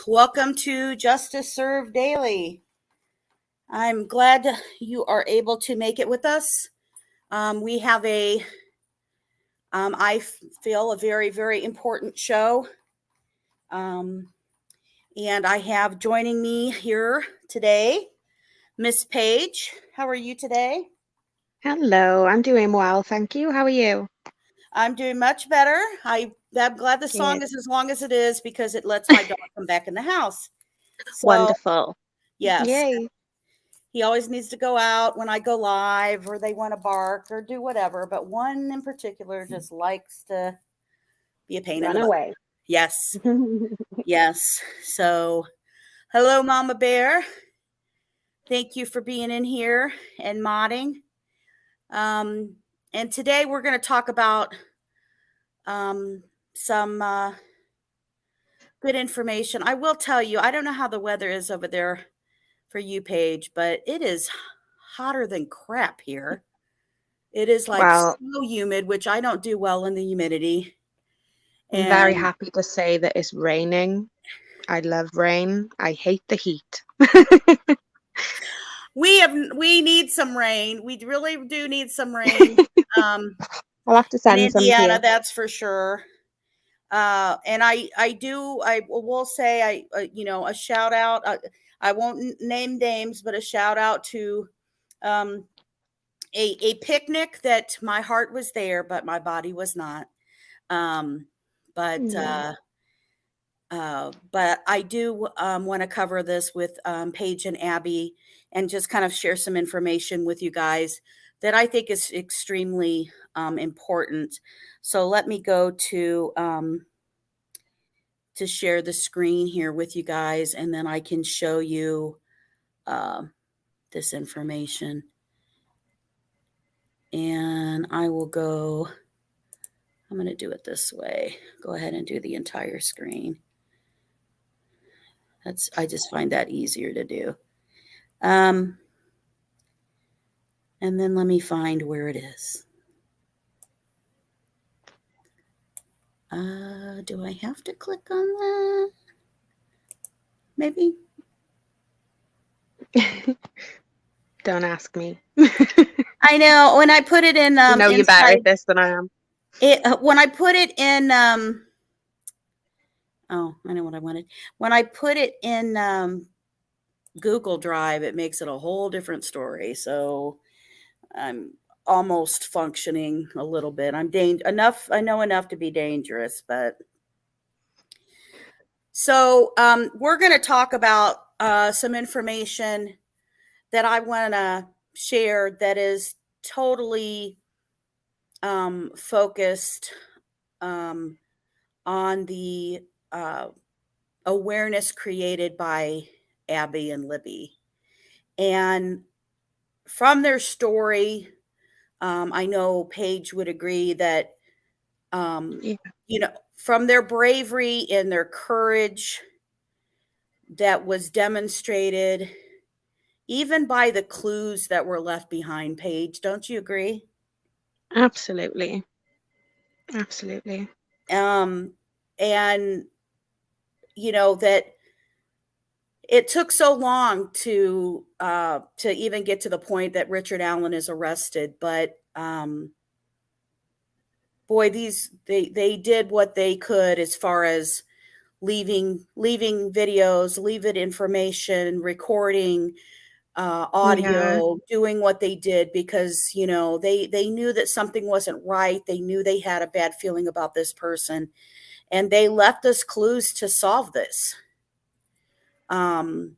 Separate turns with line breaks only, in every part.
welcome to Justice Served Daily. I'm glad you are able to make it with us. We have I feel, a very, very important show. And I have joining me here today, Miss Paige. How are you today?
Hello, I'm doing well, thank you. How are you?
I'm doing much better. I'm glad the song
Good.
is as long as it is because it lets my dog come back in the house. So,
Wonderful.
yes.
Yay.
He always needs to go out when I go live or they want to bark or do whatever. But one in particular just likes to be a pain in
Run
the butt.
away.
Yes. Yes. So, hello, Mama Bear. Thank you for being in here and modding. And today we're going to talk about some good information. I will tell you, I don't know how the weather is over there for you, Paige, but it is hotter than crap here. It is like
Well,
so humid, which I don't do well in the humidity.
I'm very
And
happy to say that it's raining. I love rain. I hate the heat.
we need some rain. We really do need some rain. Um,
I'll have to
in
send some to
Indiana,
you.
that's for sure. And I will say a shout out. I won't name names, but a shout out to um, a picnic that my heart was there, but my body was not. Um, but
Yeah.
but I do want to cover this with Paige and Abby and just kind of share some information with you guys that I think is extremely important. So let me go to share the screen here with you guys, and then I can show you uh, this information. And I will go, I'm going to do it this way. Go ahead and do the entire screen. I just find that easier to do. And then let me find where it is. Do I have to click on that? Maybe.
Don't ask me.
I know when I put it in
You know you're better
inside
at this than I am.
when I put it in oh, I know what I wanted. When I put it in Google Drive, it makes it a whole different story. So I'm almost functioning a little bit. I know enough to be dangerous, but so we're going to talk about some information that I want to share that is totally focused on the awareness created by Abby and Libby. And from their story, I know Paige would agree that,
Yeah.
from their bravery and their courage that was demonstrated, even by the clues that were left behind, Paige, don't you agree?
Absolutely. Absolutely.
And, that it took so long to even get to the point that Richard Allen is arrested, but boy, they did what they could as far as leaving videos, leaving information, recording
Yeah.
audio, doing what they did because they knew that something wasn't right. They knew they had a bad feeling about this person, and they left us clues to solve this. And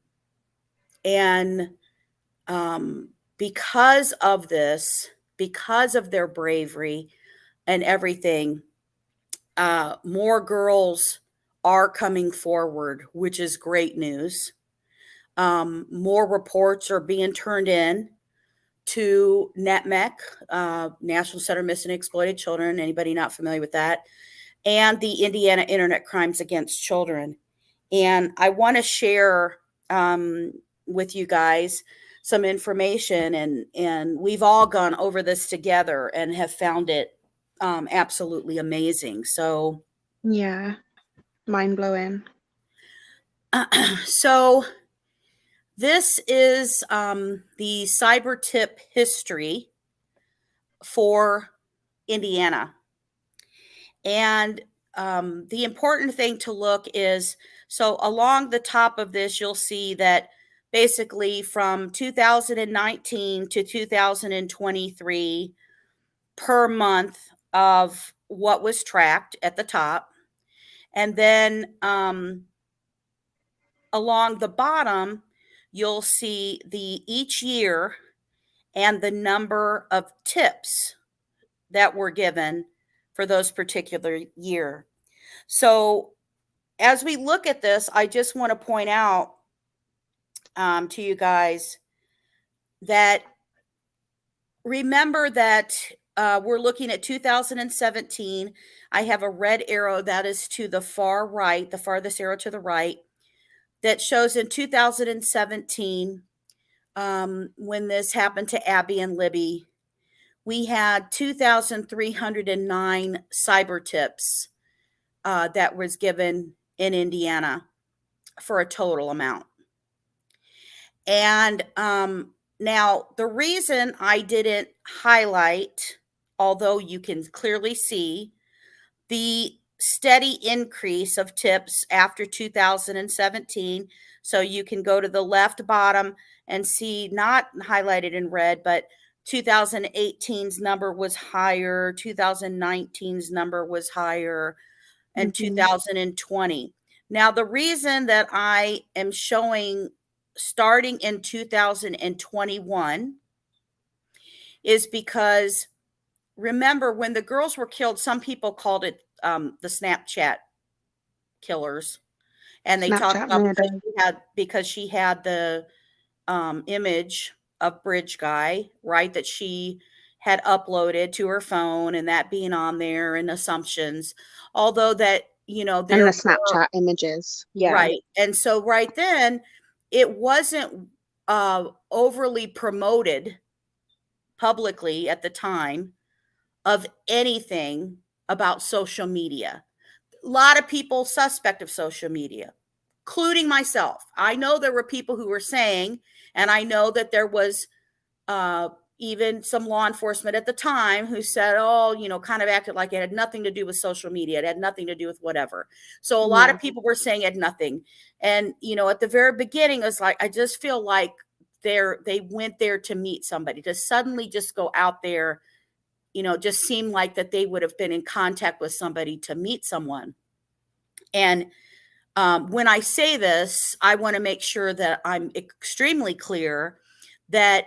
because of this, because of their bravery and everything, more girls are coming forward, which is great news. More reports are being turned in to NCMEC, National Center of Missing and Exploited Children. Anybody not familiar with that? And the Indiana Internet Crimes Against Children. And I want to share with you guys some information, and we've all gone over this together and have found it absolutely amazing. So
Yeah. Mind blowing.
So this is the CYBERTIP history for Indiana. And the important thing to look is, so along the top of this, you'll see that basically from 2019 to 2023 per month of what was tracked at the top. And then along the bottom, you'll see each year and the number of tips that were given for those particular year. So as we look at this, I just want to point out to you guys that remember that we're looking at 2017. I have a red arrow that is to the far right, the farthest arrow to the right, that shows in 2017, when this happened to Abby and Libby, we had 2,309 cyber tips that was given in Indiana for a total amount. And now the reason I didn't highlight, although you can clearly see the steady increase of tips after 2017. So you can go to the left bottom and see, not highlighted in red, but 2018's number was higher, 2019's number was higher, and 2020. Now, the reason that I am showing starting in 2021 is because remember when the girls were killed, some people called it the Snapchat killers. And they talked about because she had the image of Bridge Guy, right, that she had uploaded to her phone, and that being on there, and assumptions. Although that, there
and the Snapchat images. Yeah.
Right. And so right then, it wasn't overly promoted publicly at the time of anything about social media. A lot of people suspect of social media, including myself. I know there were people who were saying, and I know that there was even some law enforcement at the time who said, oh, kind of acted like it had nothing to do with social media. It had nothing to do with whatever. So a lot of people were saying it had nothing. And, at the very beginning, it was like, I just feel like they went there to meet somebody, to suddenly just go out there, just seemed like that they would have been in contact with somebody to meet someone. And when I say this, I want to make sure that I'm extremely clear that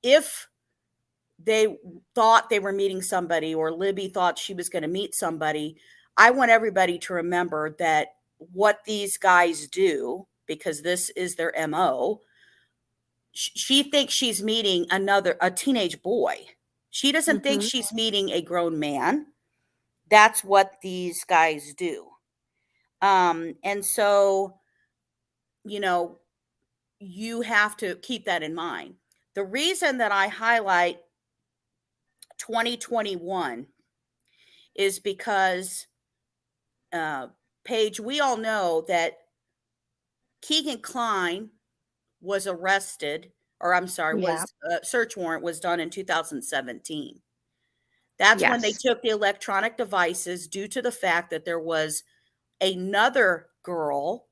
if they thought they were meeting somebody, or Libby thought she was going to meet somebody, I want everybody to remember that what these guys do, because this is their MO, she thinks she's meeting a teenage boy. She doesn't think she's meeting a grown man. That's what these guys do. And so, you have to keep that in mind. The reason that I highlight 2021 is because, Paige, we all know that Keegan Klein was arrested, or I'm sorry, search warrant was done in 2017. That's when they took the electronic devices due to the fact that there was another girl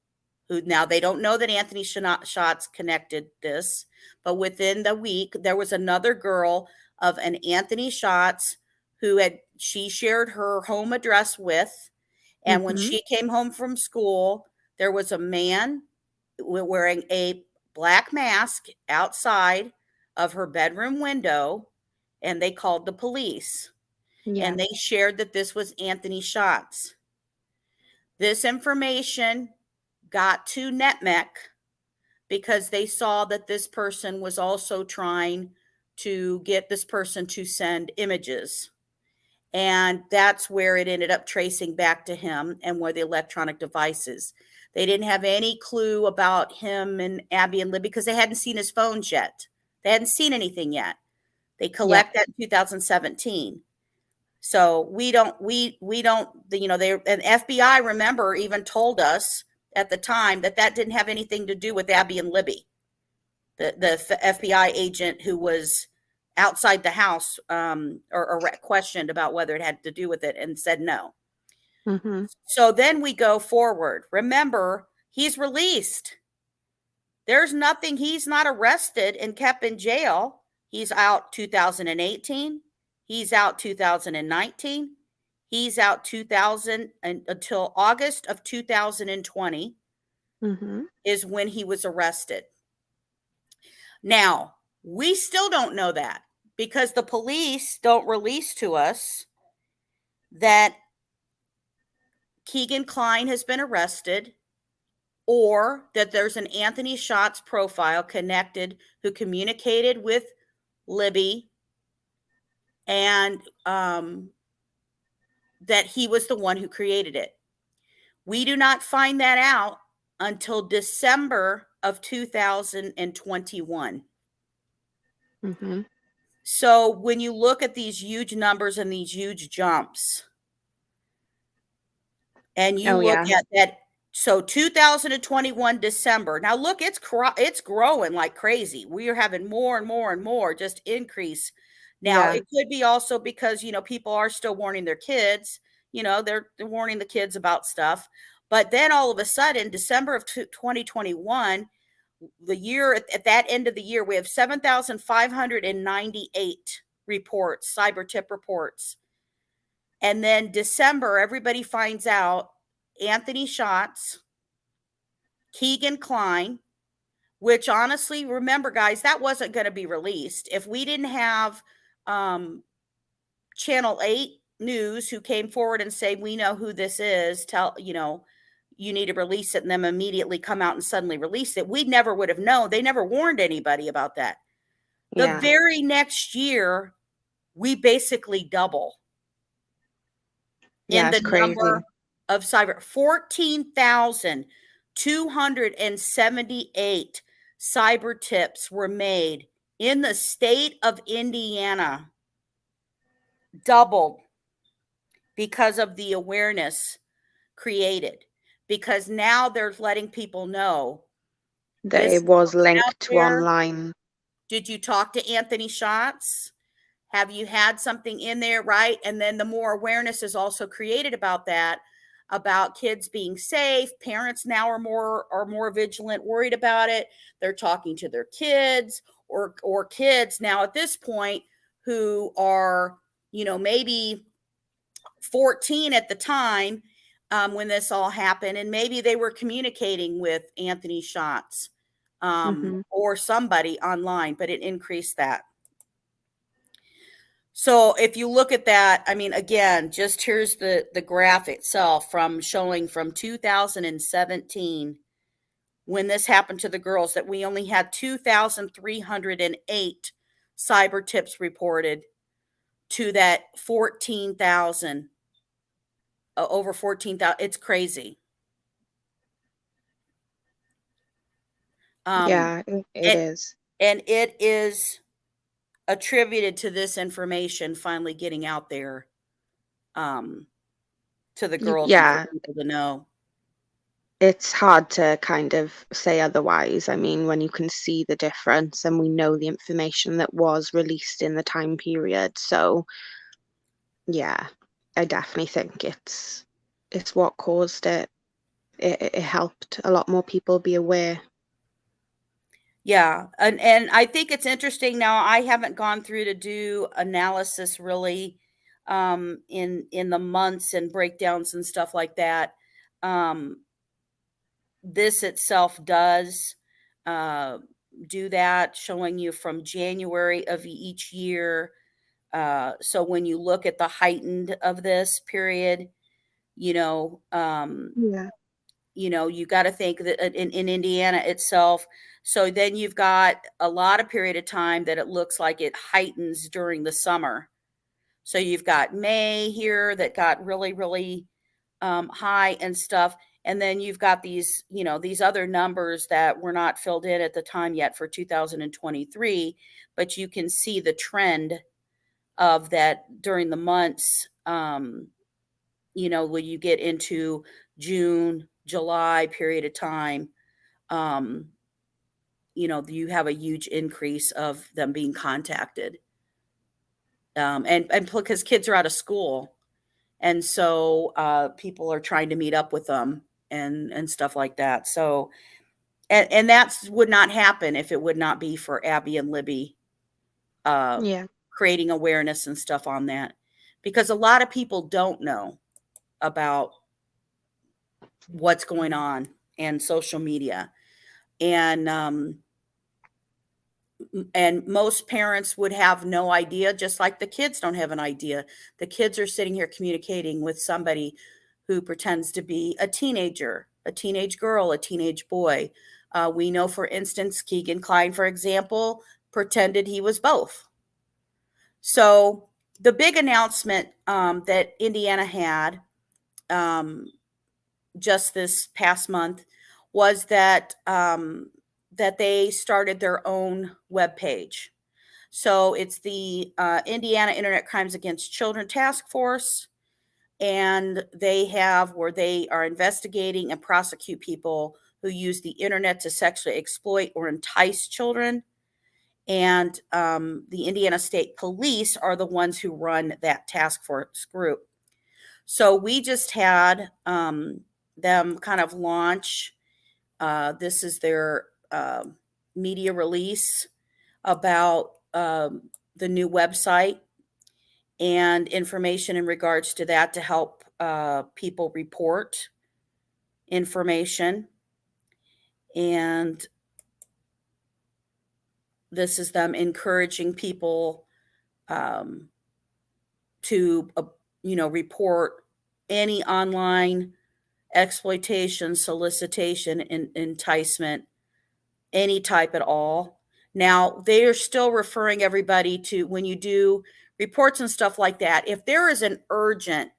who, now they don't know that Anthony Schatz connected this, but within the week, there was another girl of an Anthony Schatz who she shared her home address with. And when she came home from school, there was a man wearing a black mask outside of her bedroom window, and they called the police. And they shared that this was Anthony Schatz. This information got to NCMEC because they saw that this person was also trying to get this person to send images. And that's where it ended up tracing back to him and where the electronic devices. They didn't have any clue about him and Abby and Libby because they hadn't seen his phones yet. They hadn't seen anything yet. They collect that in 2017. So we don't, and FBI, remember, even told us at the time that didn't have anything to do with Abby and Libby, the FBI agent who was outside the house, or questioned about whether it had to do with it, and said no.
Mm-hmm.
So then we go forward. Remember, he's released. There's nothing, he's not arrested and kept in jail. He's out 2018. He's out 2019. He's out 2000 until August of 2020
Mm-hmm.
is when he was arrested. Now, we still don't know that because the police don't release to us that Keegan Kline has been arrested, or that there's an Anthony Schatz profile connected who communicated with Libby, and that he was the one who created it. We do not find that out until December of 2021.
Mm-hmm.
So when you look at these huge numbers and these huge jumps, and you look at that, so 2021 December. Now look, it's growing like crazy. We are having more and more and more just increase. Now it could be also because people are still warning their kids. They're warning the kids about stuff. But then all of a sudden, December of 2021, the year at that end of the year, we have 7,598 reports, CYBERTIP reports. And then December, everybody finds out Anthony Schatz, Keegan Kline, which honestly, remember, guys, that wasn't going to be released. If we didn't have Channel 8 News who came forward and say, we know who this is, you need to release it, and them immediately come out and suddenly release it, we never would have known. They never warned anybody about that. The very next year, we basically double in the number of 14,278 cyber tips were made in the state of Indiana, doubled because of the awareness created, because now they're letting people know
that it was linked to online.
Did you talk to Anthony Schatz? Have you had something in there, right? And then the more awareness is also created about that, about kids being safe. Parents now are more vigilant, worried about it. They're talking to their kids, or kids now at this point who are, maybe 14 at the time when this all happened, and maybe they were communicating with Anthony Schatz or somebody online, but it increased that. So if you look at that, I mean, again, just here's the graph itself showing from 2017, when this happened to the girls, that we only had 2,308 cyber tips reported, to that 14,000, over 14,000. It's crazy.
It is.
And it is attributed to this information finally getting out there to the girls and for people to know.
It's hard to kind of say otherwise. I mean, when you can see the difference and we know the information that was released in the time period. So yeah, I definitely think it's what caused it. It helped a lot more people be aware.
Yeah, and I think it's interesting. Now, I haven't gone through to do analysis really in the months and breakdowns and stuff like that. This itself does do that, showing you from January of each year. So when you look at the heightened of this period, you got to think that in Indiana itself. So then you've got a lot of period of time that it looks like it heightens during the summer. So you've got May here that got really, really high and stuff. And then you've got these, these other numbers that were not filled in at the time yet for 2023, but you can see the trend of that during the months, when you get into June, July period of time, you have a huge increase of them being contacted. And because kids are out of school, and so people are trying to meet up with them and stuff like that. So, and that would not happen if it would not be for Abby and Libby
Yeah.
creating awareness and stuff on that, because a lot of people don't know about what's going on and social media. And most parents would have no idea, just like the kids don't have an idea. The kids are sitting here communicating with somebody who pretends to be a teenager, a teenage girl, a teenage boy. We know, for instance, Keegan Kline, for example, pretended he was both. So the big announcement that Indiana had just this past month was that that they started their own webpage. So it's the Indiana Internet Crimes Against Children Task Force, and they have where they are investigating and prosecute people who use the internet to sexually exploit or entice children. And the Indiana State Police are the ones who run that task force group. So we just had them kind of launch. This is their media release about the new website and information in regards to that to help people report information. And this is them encouraging people to, report any online exploitation, solicitation, enticement, any type at all. Now, they are still referring everybody to, when you do reports and stuff like that, if there is an urgent,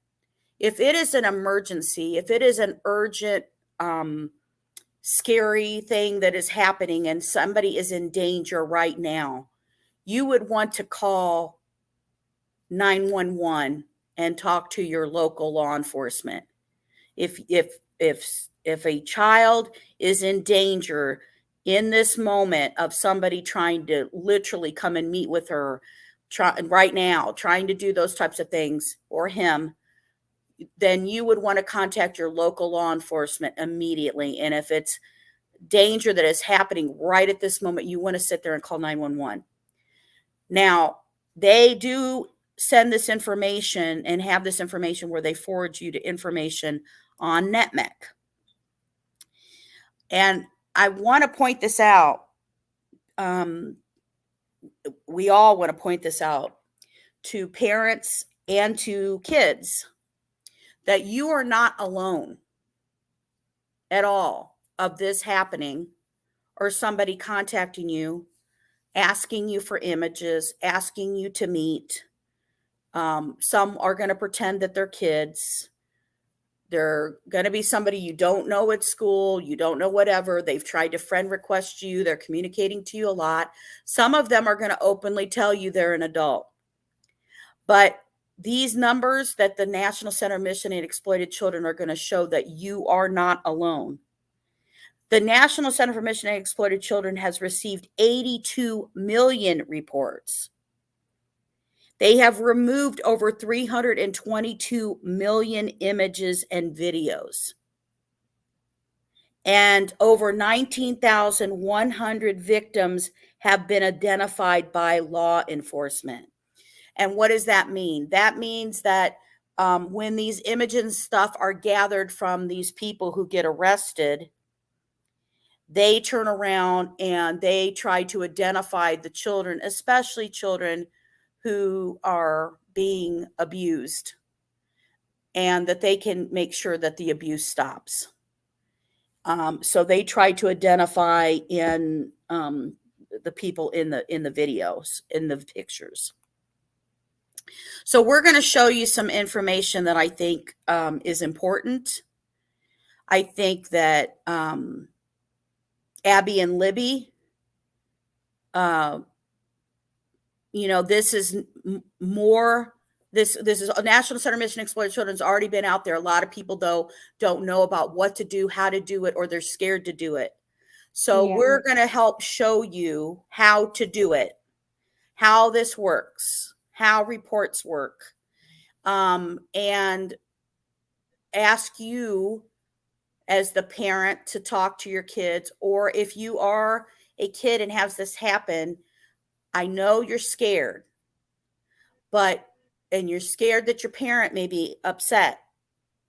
if it is an emergency, if it is an urgent, scary thing that is happening and somebody is in danger right now, you would want to call 911 and talk to your local law enforcement. If a child is in danger in this moment of somebody trying to literally come and meet with her right now, trying to do those types of things, or him, then you would want to contact your local law enforcement immediately. And if it's danger that is happening right at this moment, you want to sit there and call 911. Now, they do send this information and have this information where they forward you to information on NCMEC. And I want to point this out. We all want to point this out to parents and to kids, that you are not alone at all of this happening, or somebody contacting you, asking you for images, asking you to meet. Some are going to pretend that they're kids. They're going to be somebody you don't know at school, you don't know, whatever. They've tried to friend request you. They're communicating to you a lot. Some of them are going to openly tell you they're an adult. But these numbers that the National Center of Missing and Exploited Children are going to show that you are not alone. The National Center for Missing and Exploited Children has received 82 million reports. They have removed over 322 million images and videos. And over 19,100 victims have been identified by law enforcement. And what does that mean? That means that when these images and stuff are gathered from these people who get arrested, they turn around and they try to identify the children, especially children who are being abused, and that they can make sure that the abuse stops. So they try to identify in the people in the videos, in the pictures. So we're going to show you some information that I think is important. I think that Abby and Libby, this is more This is a National Center Mission Exploited Children's already been out there. A lot of people, though, don't know about what to do, how to do it, or they're scared to do it. So
Yeah.
we're going to help show you how to do it, how this works, how reports work, and ask you as the parent to talk to your kids. Or if you are a kid and has this happen, I know you're scared, and you're scared that your parent may be upset.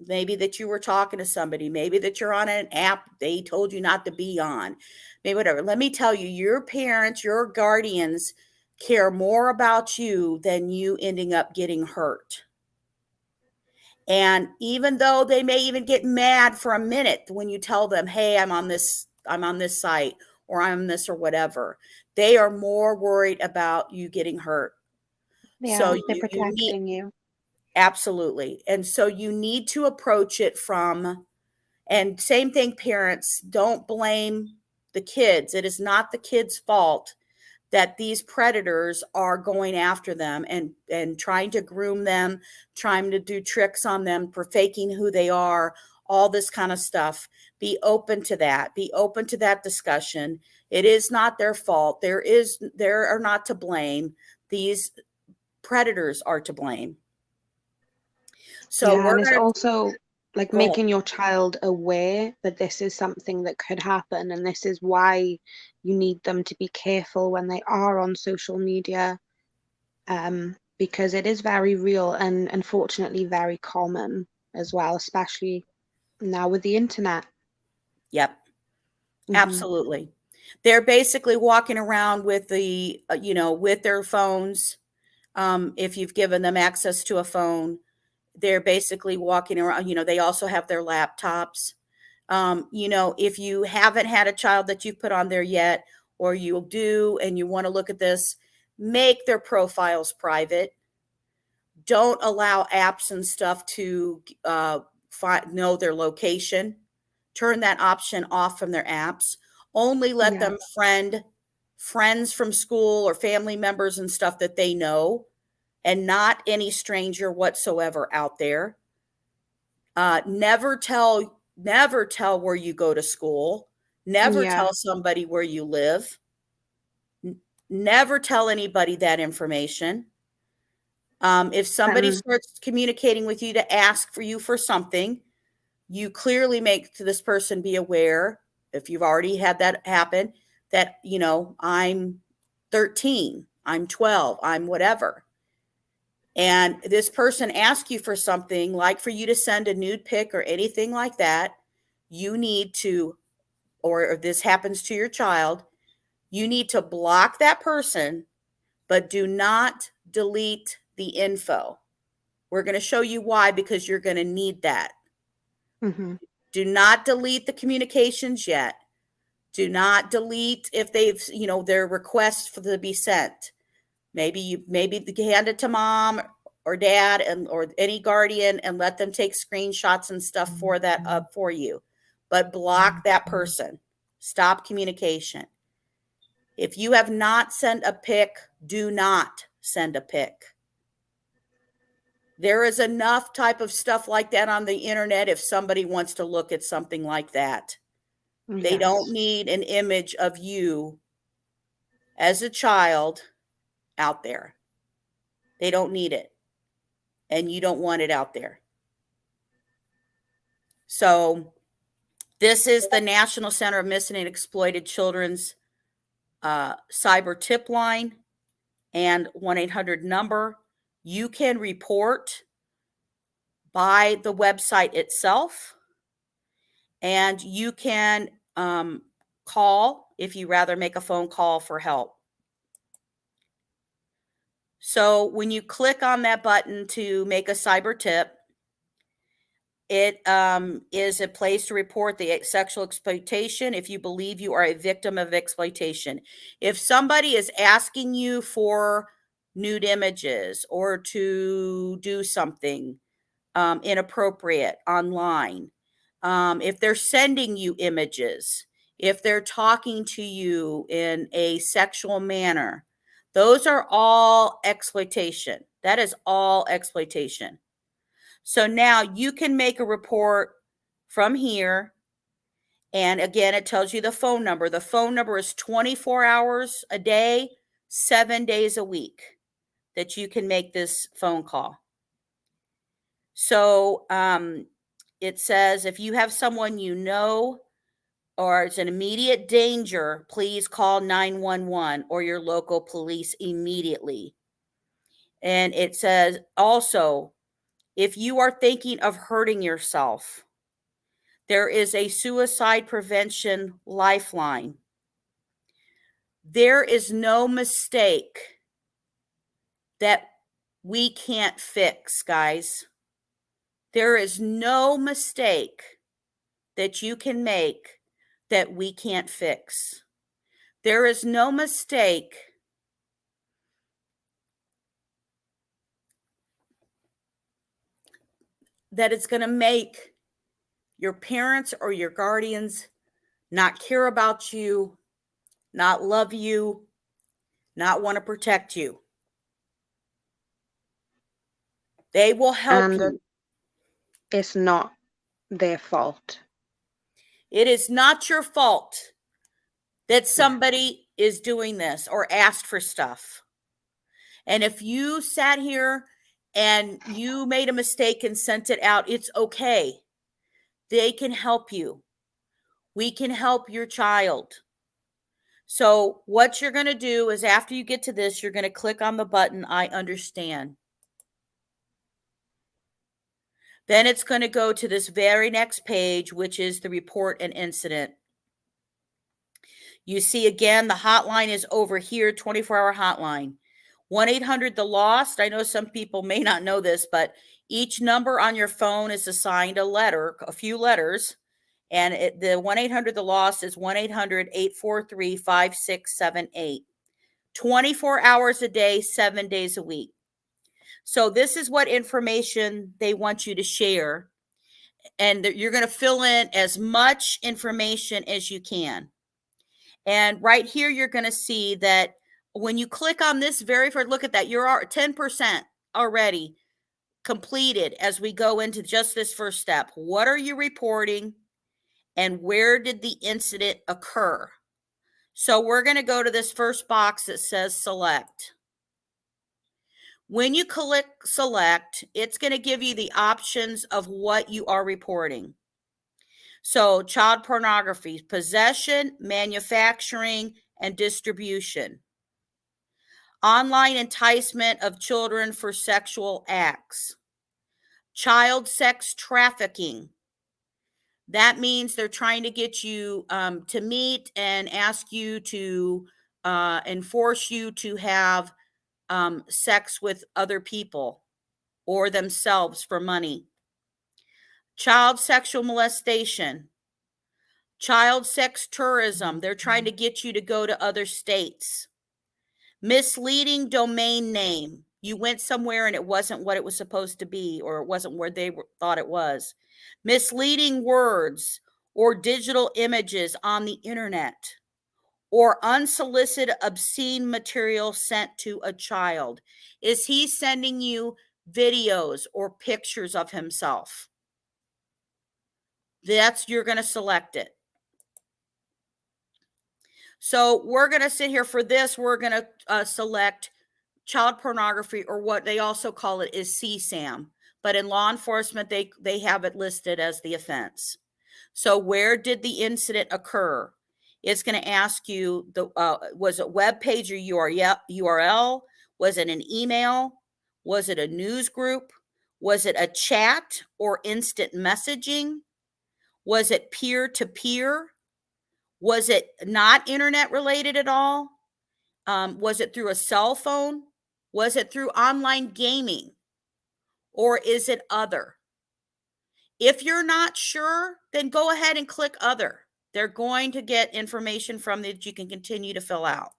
Maybe that you were talking to somebody, maybe that you're on an app they told you not to be on, maybe whatever. Let me tell you, your parents, your guardians care more about you than you ending up getting hurt. And even though they may even get mad for a minute when you tell them, hey, I'm on this site, or I'm on this or whatever, they are more worried about you getting hurt. So
Yeah, they're
you need,
protecting you.
absolutely. And so you need to approach it from, and same thing, parents, don't blame the kids. It is not the kids' fault that these predators are going after them and trying to groom them, trying to do tricks on them for faking who they are, all this kind of stuff. Be open to that. Be open to that discussion. It is not their fault. They are not to blame. These predators are to blame. So
Yeah,
we're
and it's
going to
also like
go ahead.
making your child aware that this is something that could happen, and this is why you need them to be careful when they are on social media, because it is very real and unfortunately very common as well, especially now with the internet.
Yep.
Hmm.
Absolutely. They're basically walking around with with their phones. If you've given them access to a phone, they're basically walking around. They also have their laptops. If you haven't had a child that you've put on there yet, or you do and you want to look at this, make their profiles private. Don't allow apps and stuff to know their location. Turn that option off from their apps. Only let
Yeah.
them friends from school or family members and stuff that they know, and not any stranger whatsoever out there. Never tell where you go to school. Never
Yeah.
tell somebody where you live. Never tell anybody that information. If somebody
And
starts communicating with you to ask for you for something, you clearly make to this person be aware, if you've already had that happen, that, I'm 13, I'm 12, I'm whatever. And this person asks you for something, like for you to send a nude pic or anything like that, you need to, or if this happens to your child, you need to block that person, but do not delete the info. We're going to show you why, because you're going to need that.
hmm
Do not delete the communications yet. Do not delete if they've, their request for to be sent. Maybe you hand it to mom or dad or any guardian and let them take screenshots and stuff for that up for you. But block that person. Stop communication. If you have not sent a pic, do not send a pic. There is enough type of stuff like that on the internet if somebody wants to look at something like that. They don't
Yes.
need an image of you as a child out there. They don't need it. And you don't want it out there. So this is the National Center of Missing and Exploited Children's cyber tip line and 1-800 number. You can report by the website itself, and you can call if you rather make a phone call for help. So when you click on that button to make a cyber tip, it is a place to report the sexual exploitation if you believe you are a victim of exploitation. If somebody is asking you for nude images or to do something inappropriate online, if they're sending you images, if they're talking to you in a sexual manner, Those are all exploitation. That is all exploitation. So now you can make a report from here. And again, it tells you the phone number. The phone number is 24 hours a day, 7 days a week that you can make this phone call. So it says if you have someone you know or it's an immediate danger, please call 911 or your local police immediately. And it says also, if you are thinking of hurting yourself, there is a suicide prevention lifeline. There is no mistake that we can't fix, guys. There is no mistake that you can make that we can't fix. There is no mistake that it's going to make your parents or your guardians not care about you, not love you, not want to protect you. They will help you.
It's not their fault.
It is not your fault that somebody is doing this or asked for stuff. And if you sat here and you made a mistake and sent it out, it's okay. They can help you. We can help your child. So what you're going to do is after you get to this, you're going to click on the button, I understand. Then it's going to go to this very next page, which is the report an incident. You see again, the hotline is over here, 24-hour hotline. 1-800-THE-LOST. I know some people may not know this, but each number on your phone is assigned a letter, a few letters. And the 1-800-THE-LOST is 1-800-843-5678. 24 hours a day, 7 days a week. So this is what information they want you to share. And you're going to fill in as much information as you can. And right here, you're going to see that when you click on this very first, look at that, you're 10% already completed as we go into just this first step. What are you reporting and where did the incident occur? So we're going to go to this first box that says select. When you click select, it's going to give you the options of what you are reporting. So child pornography, possession, manufacturing, and distribution. Online enticement of children for sexual acts. Child sex trafficking. That means they're trying to get you to meet and ask you to and force you to have sex with other people or themselves for money. Child sexual molestation. Child sex tourism. They're trying to get you to go to other states. Misleading domain name. You went somewhere and it wasn't what it was supposed to be, or it wasn't where they thought it was. Misleading words or digital images on the internet, or unsolicited obscene material sent to a child. Is he sending you videos or pictures of himself? You're going to select it. So we're going to sit here for this. We're going to select child pornography, or what they also call it is CSAM. But in law enforcement, they have it listed as the offense. So where did the incident occur? It's going to ask you, was it web page or URL? Was it an email? Was it a news group? Was it a chat or instant messaging? Was it peer-to-peer? Was it not internet related at all? Was it through a cell phone? Was it through online gaming? Or is it other? If you're not sure, then go ahead and click other. They're going to get information from that you can continue to fill out.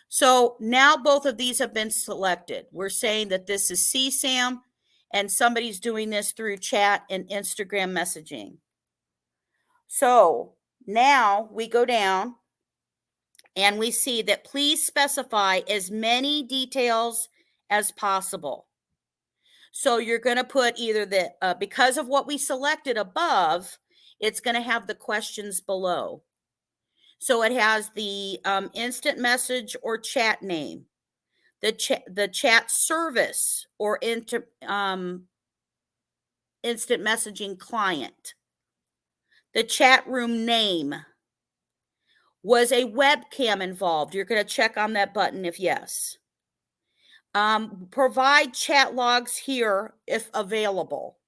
So now both of these have been selected. We're saying that this is CSAM and somebody's doing this through chat and Instagram messaging. So now we go down And we see that please specify as many details as possible. So you're going to put either the, because of what we selected above, it's going to have the questions below. So it has the instant message or chat name, the chat service or instant messaging client, the chat room name. Was a webcam involved? You're going to check on that button if yes. Provide chat logs here if available.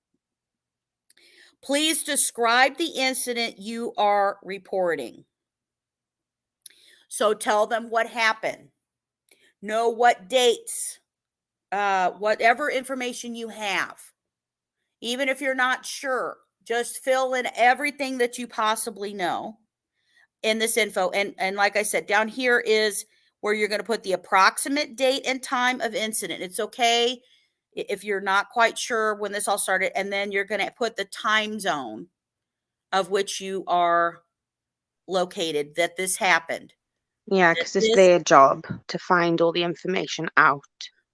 Please describe the incident you are reporting. So tell them what happened. Know what dates, whatever information you have. Even if you're not sure, just fill in everything that you possibly know in this info. And like I said, down here is where you're going to put the approximate date and time of incident. It's okay if you're not quite sure when this all started, and then you're going to put the time zone of which you are located that this happened.
Yeah, because it's their job to find all the information out.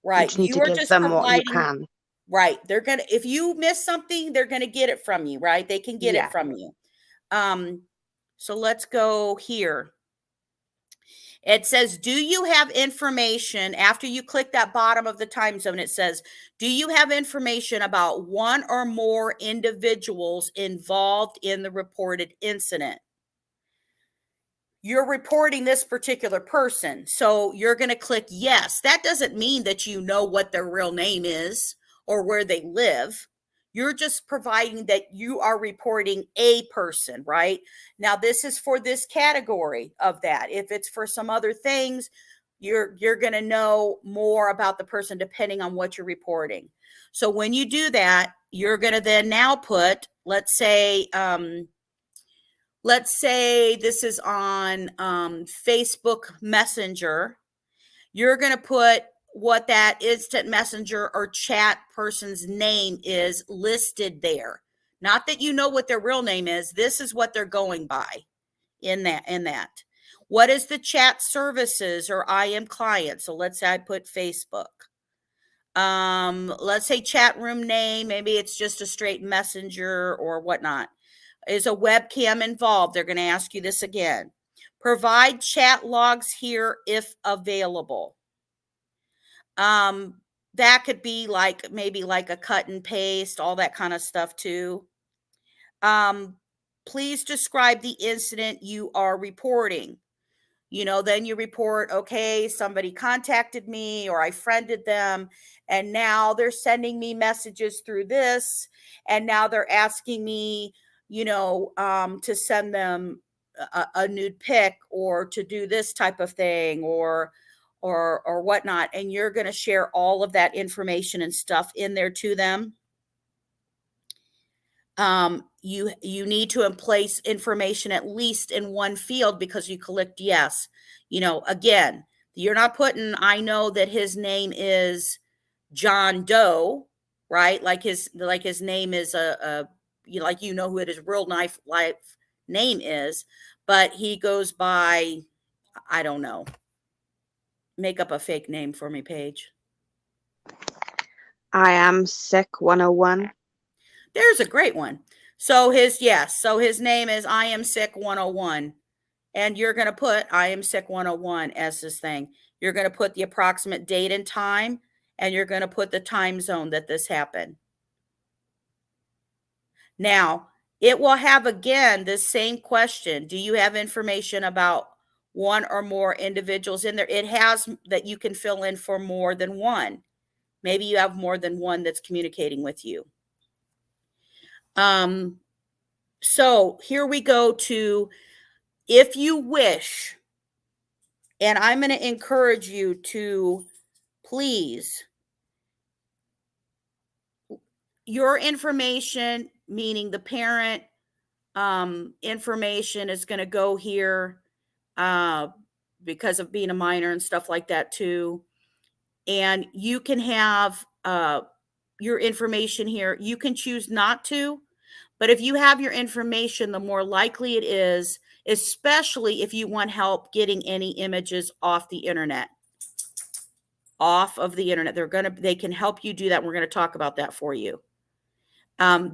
Right.
You just need
You
to
are
give
just
them what you
providing.
can.
Right. They're going to, if you miss something, they're going to get it from you, right? They can get it from you. So let's go here. It says, do you have information after you click that bottom of the time zone? It says, do you have information about one or more individuals involved in the reported incident? You're reporting this particular person, so you're going to click yes. That doesn't mean that you know what their real name is or where they live. You're just providing that you are reporting a person, right? Now, this is for this category of that. If it's for some other things, you're going to know more about the person depending on what you're reporting. So when you do that, you're going to then now put, let's say this is on Facebook Messenger. You're going to put what that instant messenger or chat person's name is listed there. Not that you know what their real name is. This is what they're going by in that. What is the chat services or IM client? So let's say I put Facebook. Let's say chat room name. Maybe it's just a straight messenger or whatnot. Is a webcam involved? They're going to ask you this again. Provide chat logs here if available. That could be like maybe like a cut and paste, all that kind of stuff too. Please describe the incident you are reporting. Then you report, okay, somebody contacted me or I friended them, and now they're sending me messages through this, and now they're asking me, to send them a nude pic or to do this type of thing or whatnot. And you're going to share all of that information and stuff in there to them. You need to place information at least in one field because you clicked yes. Again, you're not putting, I know that his name is John Doe, right? Like his name is who it his real life name is, but he goes by, I don't know. Make up a fake name for me, Paige.
I am sick 101.
There's a great one. So his name is I am sick 101. And you're going to put I am sick 101 as this thing. You're going to put the approximate date and time, and you're going to put the time zone that this happened. Now, it will have again the same question. Do you have information about one or more individuals in there? It has that you can fill in for more than one. Maybe you have more than one that's communicating with you. So here we go to, if you wish, and I'm going to encourage you to please, your information, meaning the parent information, is going to go here because of being a minor and stuff like that too. And you can have your information here. You can choose not to, but if you have your information, the more likely it is especially if you want help getting any images off the internet. Off of the internet. They can help you do that. We're going to talk about that for you.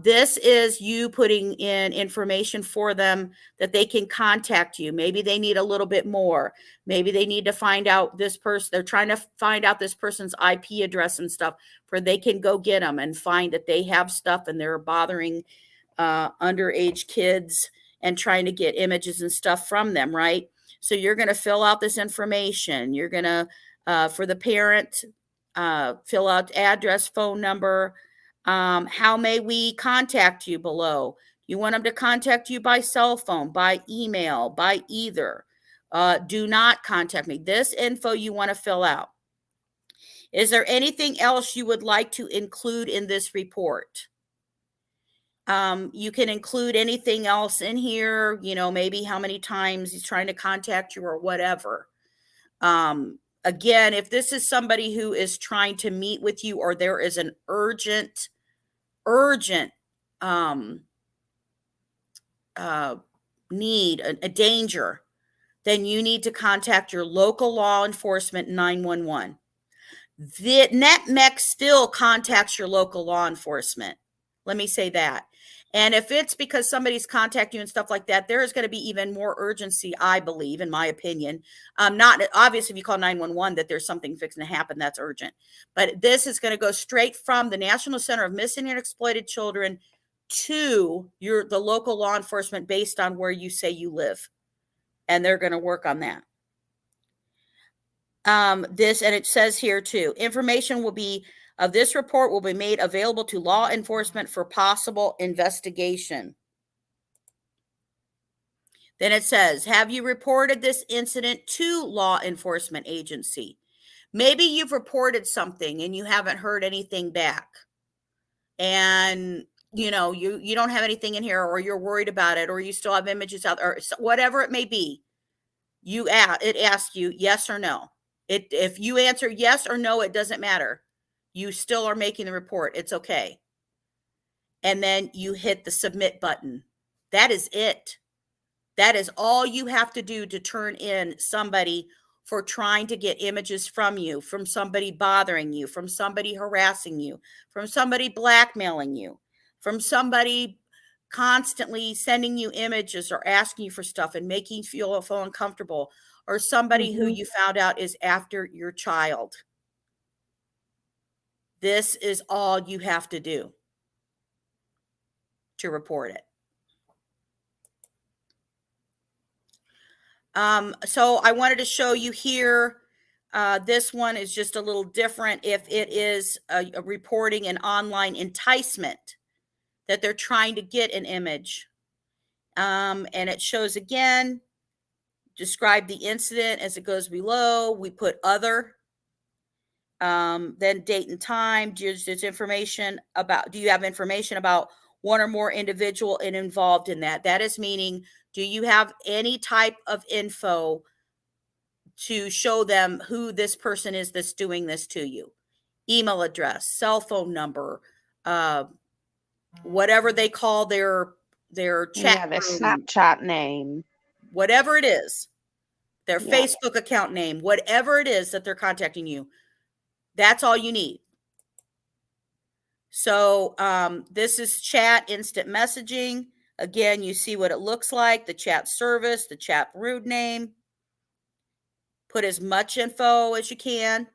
This is you putting in information for them that they can contact you. Maybe they need a little bit more. Maybe they need to find out this person. They're trying to find out this person's IP address and stuff, where they can go get them and find that they have stuff and they're bothering underage kids and trying to get images and stuff from them, right? So you're going to fill out this information. You're going to, for the parent, fill out address, phone number. How may we contact you below? You want them to contact you by cell phone, by email, by either. Do not contact me. This info you want to fill out. Is there anything else you would like to include in this report? You can include anything else in here, maybe how many times he's trying to contact you or whatever. Again, if this is somebody who is trying to meet with you, or there is an urgent need, a danger, then you need to contact your local law enforcement 911. The NCMEC still contacts your local law enforcement. Let me say that. And if it's because somebody's contacting you and stuff like that, there is going to be even more urgency, I believe, in my opinion. Not obviously if you call 911 that there's something fixing to happen, that's urgent. But this is going to go straight from the National Center of Missing and Exploited Children to the local law enforcement based on where you say you live. And they're going to work on that. And it says here too, information of this report will be made available to law enforcement for possible investigation. Then it says, have you reported this incident to law enforcement agency? Maybe you've reported something and you haven't heard anything back. And you don't have anything in here, or you're worried about it, or you still have images out, or whatever it may be. It asks you yes or no. If you answer yes or no, it doesn't matter. You still are making the report. It's okay. And then you hit the submit button. That is it. That is all you have to do to turn in somebody for trying to get images from you, from somebody bothering you, from somebody harassing you, from somebody blackmailing you, from somebody constantly sending you images or asking you for stuff and making you feel uncomfortable, or somebody who you found out is after your child. This is all you have to do to report it. So I wanted to show you here. This one is just a little different. If it is a reporting an online enticement that they're trying to get an image. And it shows again, describe the incident as it goes below. We put other. Then date and time. There's information about, do you have information about one or more individual involved in that? That is meaning, do you have any type of info to show them who this person is that's doing this to you? Email address, cell phone number, whatever they call their chat
their
room,
Snapchat name,
whatever it is, their Facebook account name, whatever it is that they're contacting you. That's all you need. So this is chat instant messaging. Again, you see what it looks like, the chat service, the chat root name. Put as much info as you can.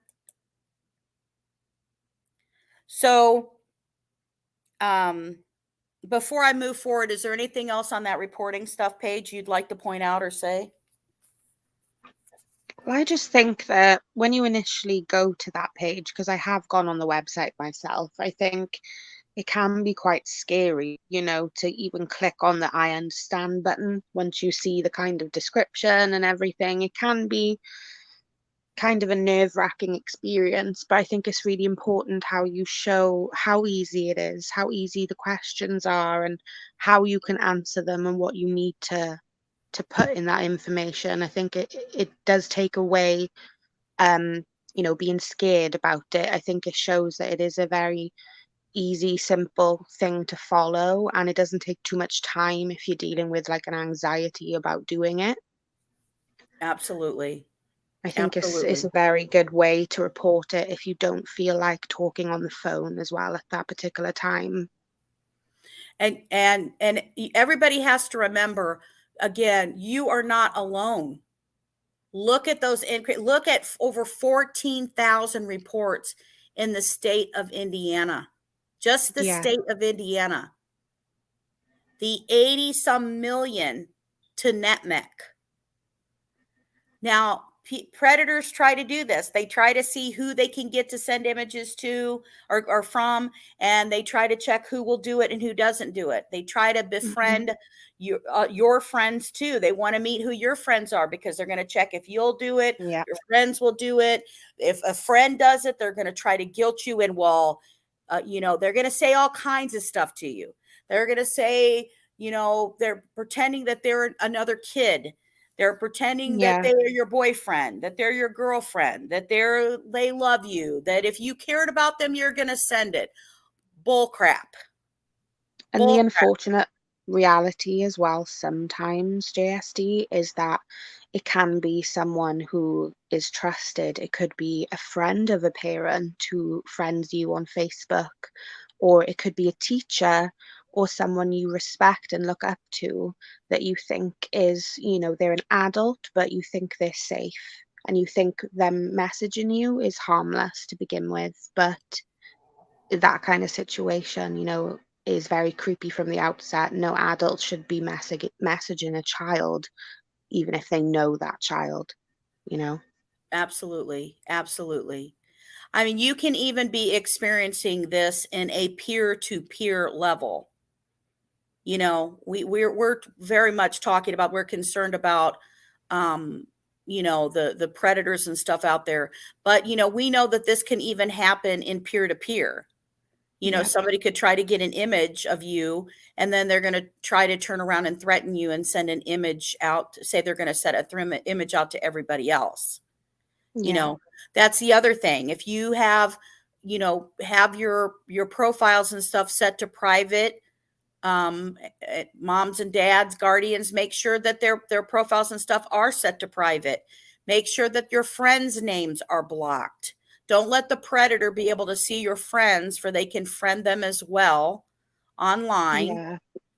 So before I move forward, is there anything else on that reporting stuff page you'd like to point out or say?
Well, I just think that when you initially go to that page, because I have gone on the website myself, I think it can be quite scary, to even click on the I understand button once you see the kind of description and everything. It can be kind of a nerve-wracking experience, but I think it's really important how you show how easy it is, how easy the questions are, and how you can answer them and what you need to put in that information. I think it does take away being scared about it. I think it shows that it is a very easy, simple thing to follow, and it doesn't take too much time if you're dealing with like an anxiety about doing it.
Absolutely.
I think it's
Absolutely.
a very good way to report it if you don't feel like talking on the phone as well at that particular time.
And everybody has to remember, again, you are not alone. Look at those look at over 14,000 reports in the state of Indiana. Just the
Yeah,
state of Indiana. The 80 some million to NCMEC. Now, predators try to do this. They try to see who they can get to send images to or from, and they try to check who will do it and who doesn't do it. They try to
hmm,
befriend your friends too. They want to meet who your friends are because they're going to check if you'll do it,
yeah,
your friends will do it. If a friend does it, they're going to try to guilt you in. Well, they're going to say all kinds of stuff to you. They're going to say, they're pretending that they're another kid. They're pretending that
yeah.
they are your boyfriend, that they're your girlfriend, that they love you, that if you cared about them, you're going to send it. Bull crap.
And the
Bull crap.
unfortunate reality as well sometimes, JSD, is that it can be someone who is trusted. It could be a friend of a parent who friends you on Facebook, or it could be a teacher or someone you respect and look up to that you think is, they're an adult, but you think they're safe. And you think them messaging you is harmless to begin with, but that kind of situation, is very creepy from the outset. No adult should be messaging a child, even if they know that child, you know?
Absolutely. Absolutely. I mean, you can even be experiencing this in a peer to peer level. We're very much talking about, we're concerned about, um, the predators and stuff out there. But, we know that this can even happen in peer to peer.
Yep.
Somebody could try to get an image of you, and then they're going to try to turn around and threaten you and send an image out, say they're going to set a image out to everybody else. You
Yeah.
know, that's the other thing. If you have your profiles and stuff set to private, moms and dads, guardians, make sure that their profiles and stuff are set to private. Make sure that your friends' names are blocked. Don't let the predator be able to see your friends, for they can friend them as well online,
Yeah.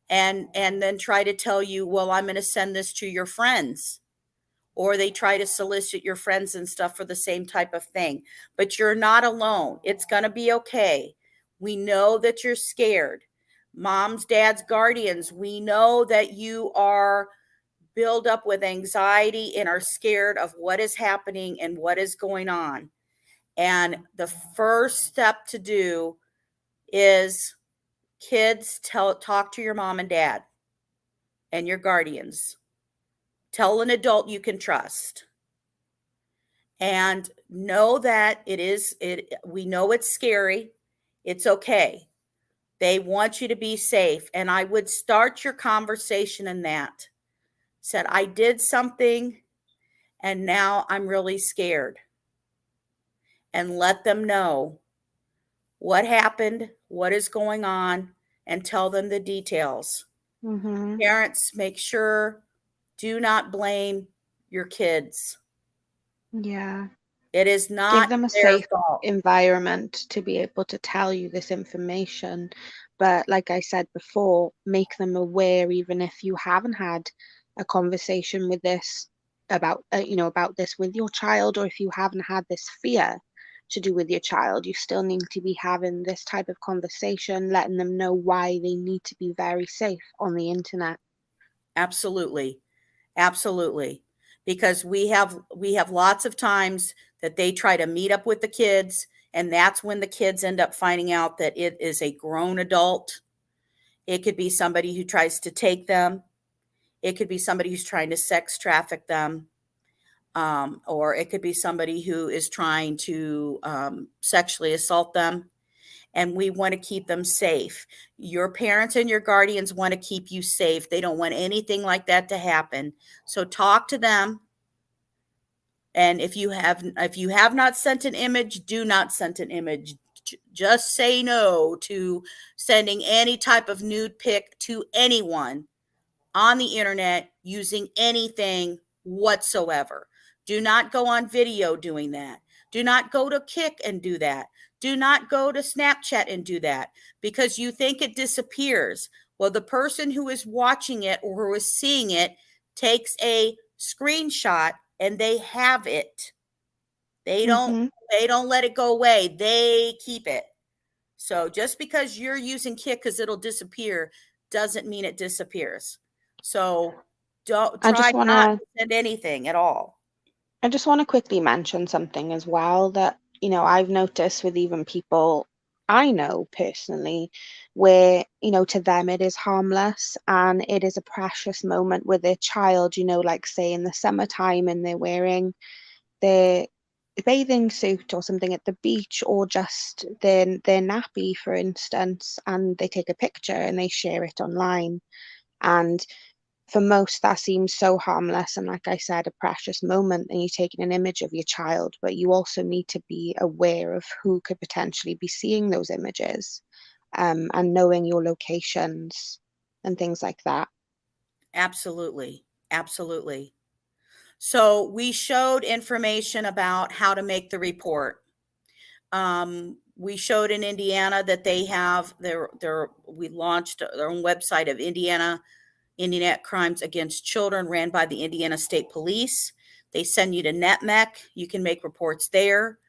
and then try to tell you, well, I'm going to send this to your friends. Or they try to solicit your friends and stuff for the same type of thing. But you're not alone. It's going to be okay. We know that you're scared. Moms, dads, guardians, we know that you are built up with anxiety and are scared of what is happening and what is going on. And the first step to do is, kids, talk to your mom and dad and your guardians. Tell an adult you can trust. And know that we know it's scary. It's okay. They want you to be safe. And I would start your conversation in that. Said, I did something and now I'm really scared. And let them know what happened, what is going on, and tell them the details.
Hmm.
Parents, make sure, do not blame your kids.
Yeah.
It is
Give
not
them a
their
safe
fault.
environment to be able to tell you this information. But like I said before, make them aware, even if you haven't had a conversation with this about this with your child, or if you haven't had this fear to do with your child, you still need to be having this type of conversation, letting them know why they need to be very safe on the internet.
Absolutely. Absolutely. Because we have lots of times that they try to meet up with the kids, and that's when the kids end up finding out that it is a grown adult. It could be somebody who tries to take them. It could be somebody who's trying to sex traffic them. Or it could be somebody who is trying to sexually assault them. And we want to keep them safe. Your parents and your guardians want to keep you safe. They don't want anything like that to happen. So talk to them. And if you have not sent an image, do not send an image. just say no to sending any type of nude pic to anyone on the internet using anything whatsoever. Do not go on video doing that. Do not go to Kik and do that. Do not go to Snapchat and do that because you think it disappears. Well, the person who is watching it or who is seeing it takes a screenshot and they have it. They don't
Mm-hmm.
they don't let it go away. They keep it. So just because you're using Kik because it'll disappear doesn't mean it disappears. So don't
I
try
just want
not
to
to send anything at all.
I just want to quickly mention something as well that, I've noticed with even people I know personally, where, to them it is harmless and it is a precious moment with their child, like say in the summertime and they're wearing their bathing suit or something at the beach or just their nappy, for instance, and they take a picture and they share it online. And for most, that seems so harmless and, like I said, a precious moment, and you're taking an image of your child, but you also need to be aware of who could potentially be seeing those images, and knowing your locations and things like that.
Absolutely. Absolutely. So we showed information about how to make the report. We showed in Indiana that they have we launched their own website of Indiana Crimes Against Children, ran by the Indiana State Police. They send you to NCMEC. You can make reports there.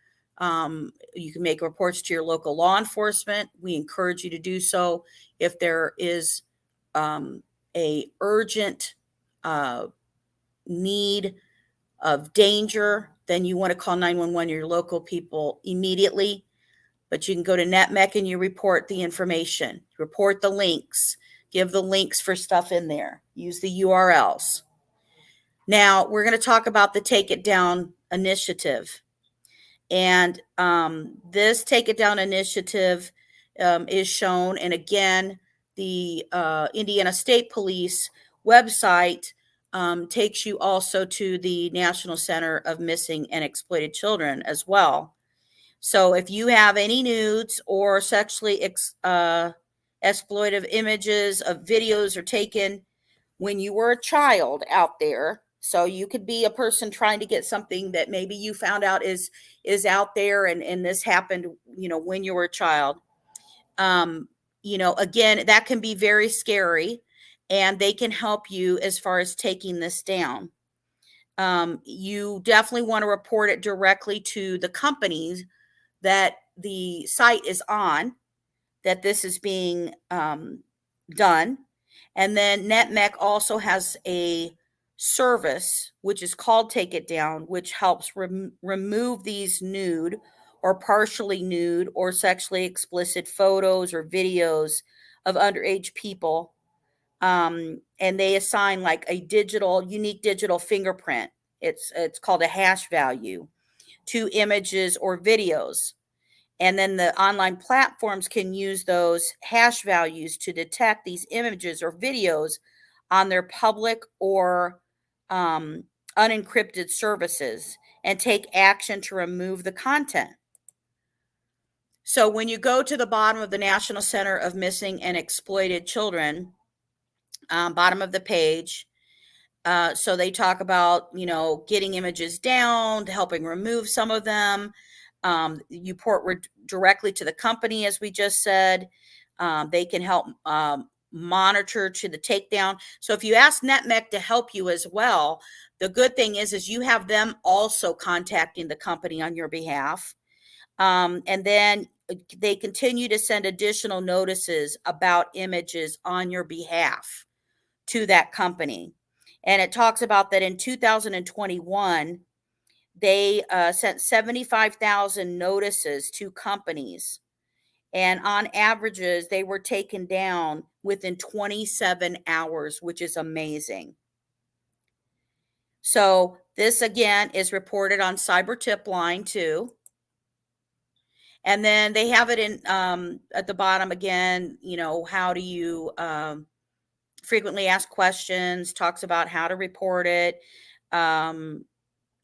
You can make reports to your local law enforcement. We encourage you to do so if there is a urgent need of danger. Then you want to call 911, your local people, immediately. But you can go to NCMEC and you report the information, report the links, give the links for stuff in there, use the URLs. Now, we're going to talk about the Take It Down initiative. And this Take It Down initiative is shown. And again, the Indiana State Police website takes you also to the National Center of Missing and Exploited Children as well. So if you have any nudes or sexually exploitive images of videos are taken when you were a child out there, so you could be a person trying to get something that maybe you found out is out there, and this happened, when you were a child. Again, that can be very scary, and they can help you as far as taking this down. You definitely want to report it directly to the companies that the site is on, that this is being done. And then NCMEC also has a service, which is called Take It Down, which helps remove these nude or partially nude or sexually explicit photos or videos of underage people. And they assign like a unique digital fingerprint. It's called a hash value to images or videos. And then the online platforms can use those hash values to detect these images or videos on their public or unencrypted services and take action to remove the content. So when you go to the bottom of the National Center of Missing and Exploited Children, bottom of the page, so they talk about, getting images down, helping remove some of them. You port directly to the company, as we just said. They can help monitor to the takedown. So if you ask NCMEC to help you as well, the good thing is you have them also contacting the company on your behalf. And then they continue to send additional notices about images on your behalf to that company. And it talks about that in 2021, they sent 75,000 notices to companies. And on averages, they were taken down within 27 hours, which is amazing. So this, again, is reported on CYBERTIP line 2. And then they have it in at the bottom again, how do you frequently asked questions, talks about how to report it.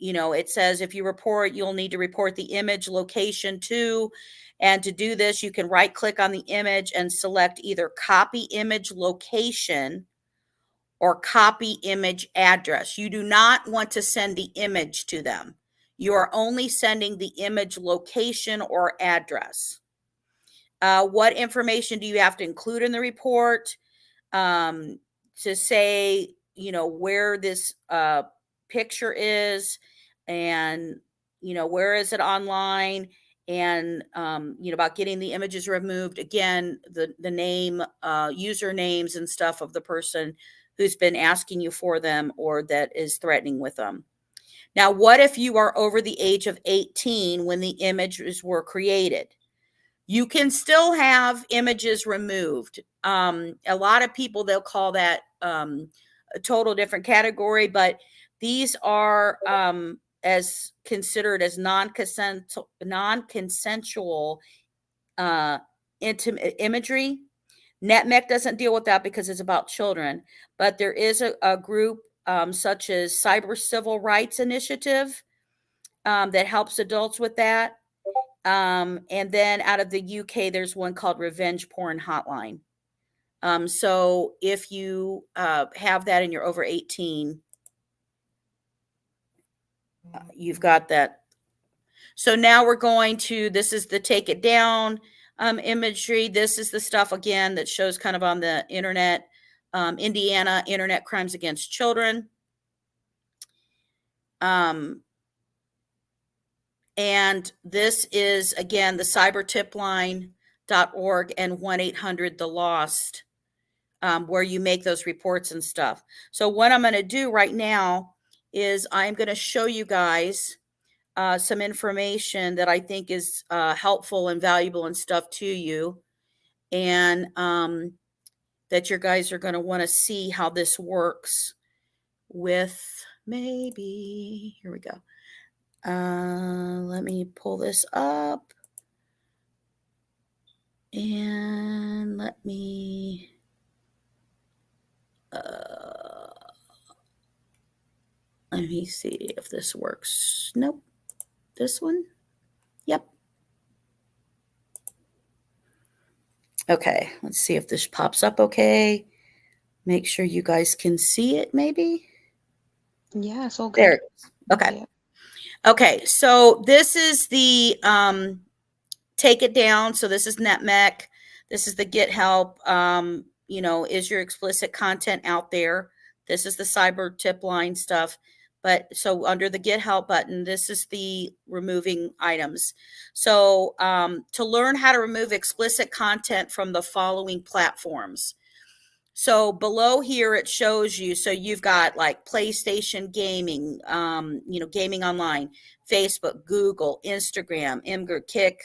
it says if you report, you'll need to report the image location too. And to do this, you can right click on the image and select either copy image location or copy image address. You do not want to send the image to them. You are only sending the image location or address. What information do you have to include in the report? To say, where this picture is, and, where is it online, and, about getting the images removed. Again, the name, usernames and stuff of the person who's been asking you for them or that is threatening with them. Now, what if you are over the age of 18 when the images were created? You can still have images removed. A lot of people, they'll call that a total different category, but these are as considered as non-consensual intimate imagery. NCMEC doesn't deal with that because it's about children, but there is a group such as Cyber Civil Rights Initiative that helps adults with that. And then out of the UK, there's one called Revenge Porn Hotline. So if you have that and you're over 18, you've got that. So now we're going to, this is the take it down imagery. This is the stuff, again, that shows kind of on the internet. Indiana, internet crimes against children. And this is, again, the CYBERTIPline.org and 1-800-THE-LOST, where you make those reports and stuff. So what I'm going to do right now is I'm going to show you guys some information that I think is helpful and valuable and stuff to you, and that your guys are going to want to see how this works with, maybe, here we go. Let me pull this up and let me see if this works. Nope. This one? Yep. Okay, let's see if this pops up okay. Make sure you guys can see it, maybe.
Yeah, it's all good.
There it is. Okay. Okay, so this is the take it down. So this is NCMEC. This is the get help. Is your explicit content out there? This is the cyber tip line stuff. But so under the get help button, this is the removing items. So to learn how to remove explicit content from the following platforms. So below here, it shows you, so you've got like PlayStation gaming, gaming online, Facebook, Google, Instagram, Imgur, Kik,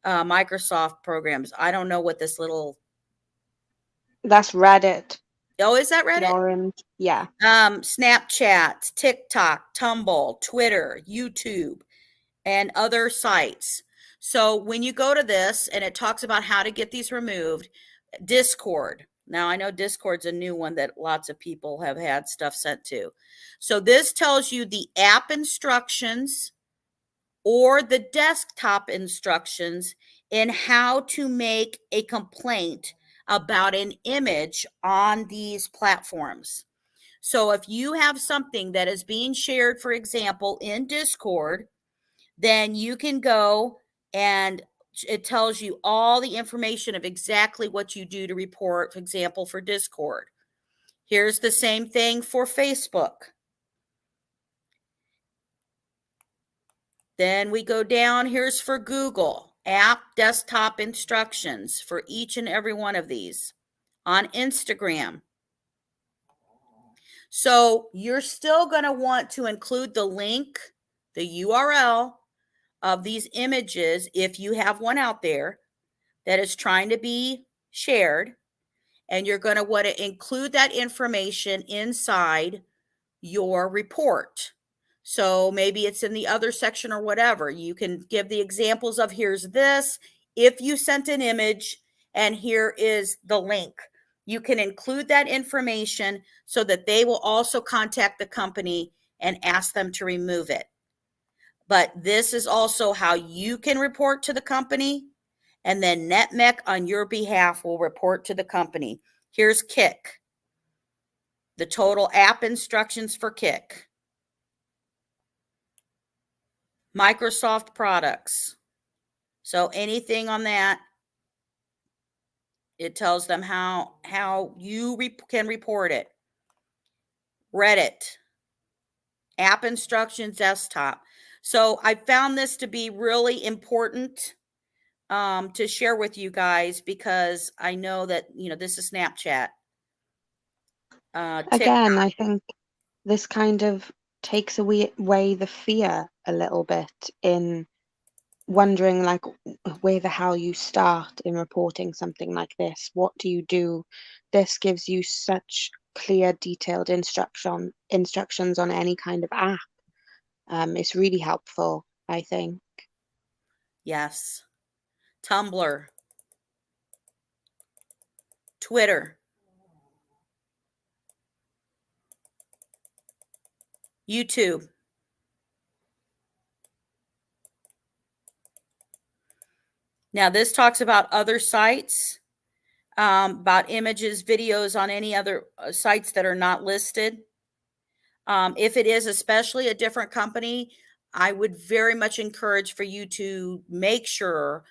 Microsoft programs. I don't know what this little.
That's Reddit.
Oh, is that Reddit?
Orange. Yeah.
Snapchat, TikTok, Tumblr, Twitter, YouTube, and other sites. So when you go to this and it talks about how to get these removed, Discord. Now, I know Discord's a new one that lots of people have had stuff sent to. So this tells you the app instructions or the desktop instructions in how to make a complaint about an image on these platforms. So if you have something that is being shared, for example, in Discord, then you can go and it tells you all the information of exactly what you do to report, for example, for Discord. Here's the same thing for Facebook. Then we go down, here's for Google, app desktop instructions for each and every one of these. On Instagram. So you're still going to want to include the link, the URL of these images, if you have one out there that is trying to be shared, and you're going to want to include that information inside your report. So maybe it's in the other section or whatever. You can give the examples of here's this, if you sent an image, and here is the link. You can include that information so that they will also contact the company and ask them to remove it. But this is also how you can report to the company, and then NCMEC on your behalf will report to the company. Here's Kick, the total app instructions for Kick. Microsoft products. So anything on that, it tells them how you can report it. Reddit, app instructions desktop. So I found this to be really important to share with you guys, because I know that, this is Snapchat.
Again, I think this kind of takes away the fear a little bit in wondering, like, where the hell you start in reporting something like this. What do you do? This gives you such clear, detailed instructions on any kind of app. It's really helpful, I think.
Yes. Tumblr, Twitter, YouTube. Now this talks about other sites, about images, videos on any other sites that are not listed. If it is especially a different company, I would very much encourage for you to make sure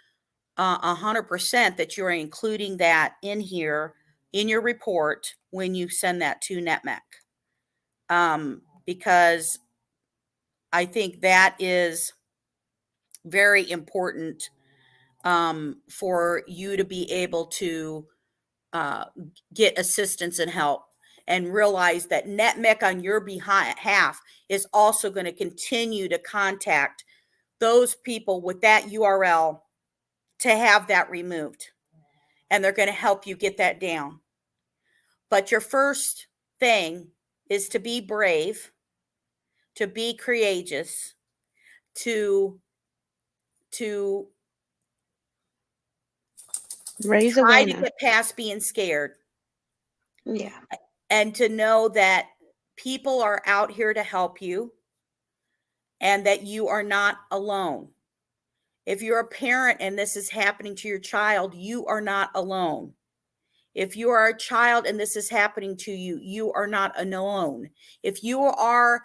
100% that you're including that in here in your report when you send that to NCMEC. Because I think that is very important for you to be able to get assistance and help, and realize that NCMEC on your behalf is also going to continue to contact those people with that URL to have that removed. And they're going to help you get that down. But your first thing is to be brave, to be courageous, to
Raise
try to
awareness.
get past being scared.
Yeah.
And to know that people are out here to help you, and that you are not alone. If you're a parent and this is happening to your child, you are not alone. If you are a child and this is happening to you, you are not alone. If you are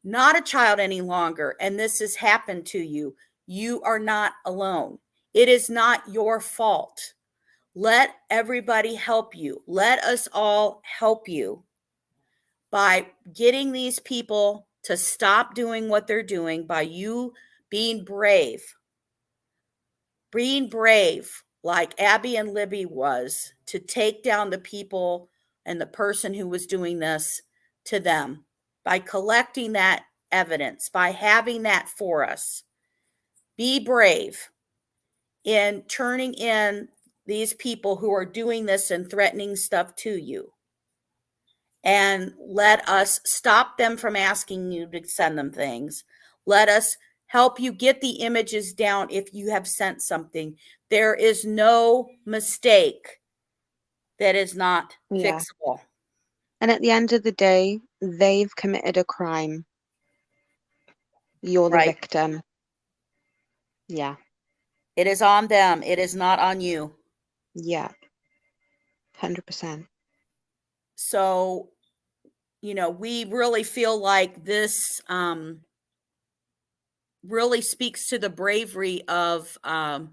not a child any longer and this has happened to you, you are not alone. It is not your fault. Let everybody help you. Let us all help you by getting these people to stop doing what they're doing, by you being brave. Being brave, like Abby and Libby was, to take down the people and the person who was doing this to them, by collecting that evidence, by having that for us. Be brave in turning in these people who are doing this and threatening stuff to you. And let us stop them from asking you to send them things. Let us help you get the images down if you have sent something. There is no mistake that is not
Yeah.
fixable.
And at the end of the day, they've committed a crime. You're the
Right.
victim. Yeah.
It is on them. It is not on you.
Yeah. 100%.
So, we really feel like this really speaks to the bravery of Abby